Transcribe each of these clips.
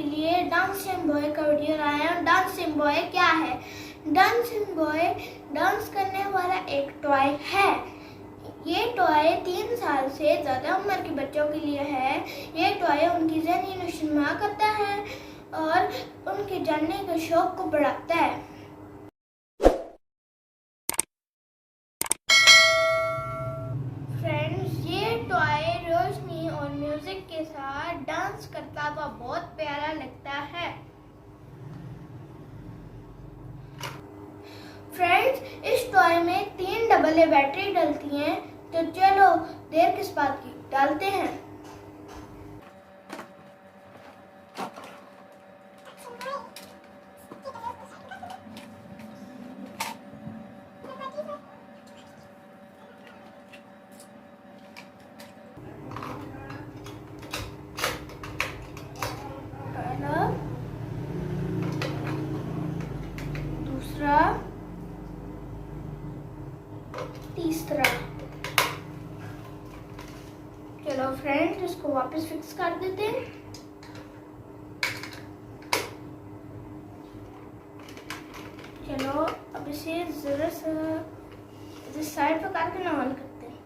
के लिए dancing boy का वीडियो लाया हूँ। डांसिंग बॉय क्या है? डांसिंग बॉय डांस करने वाला एक टॉय है। ये टॉय 3 साल से ज़्यादा उम्र के बच्चों के लिए है। ये टॉय उनकी ज़हनी नशोनुमा करता है और उनके जानने के शौक को बढ़ाता है। फ्रेंड्स, ये टॉय रोशनी और म्यूजिक के साथ डांस करता हुआ बहुत प्यारा लगता है। फ्रेंड्स, इस टॉय में 3 डबल ए बैटरी डलती हैं, तो चलो देर किस बात की, डालते हैं। पहला, दूसरा, तीसरा। चलो फ्रेंड्स, इसको वापस फिक्स कर देते हैं। चलो अब इसे जरा सा इसे साइड पर करके ना ऑन करते हैं।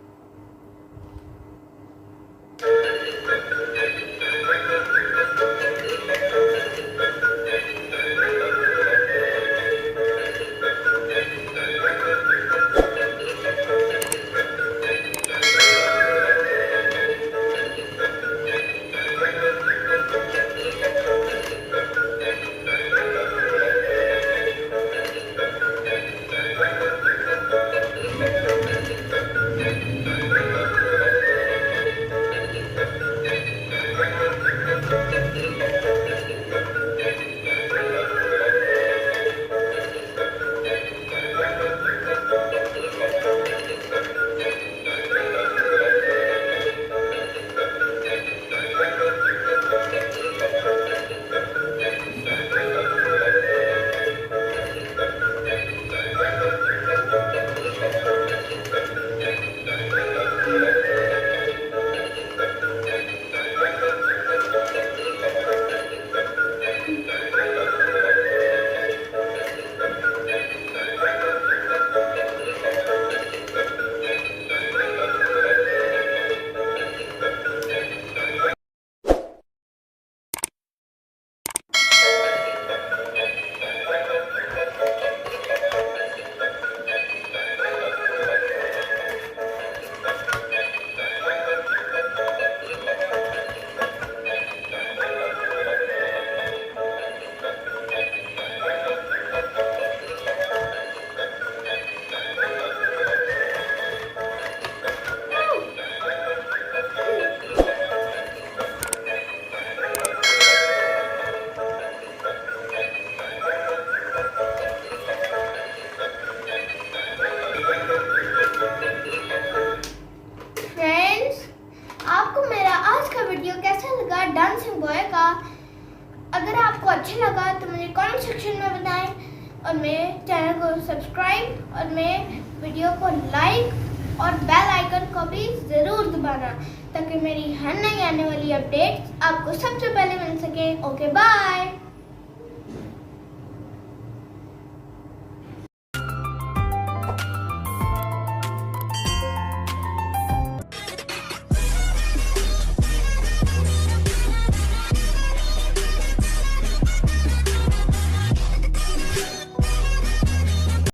आपको मेरा आज का वीडियो कैसा लगा डांसिंग बॉय का? अगर आपको अच्छा लगा तो मुझे कमेंट सेक्शन में बताएं और मेरे चैनल को सब्सक्राइब और मेरे वीडियो को लाइक और बेल आइकन को भी ज़रूर दबाना, ताकि मेरी हर नई आने वाली अपडेट्स आपको सबसे पहले मिल सके। Okay, bye.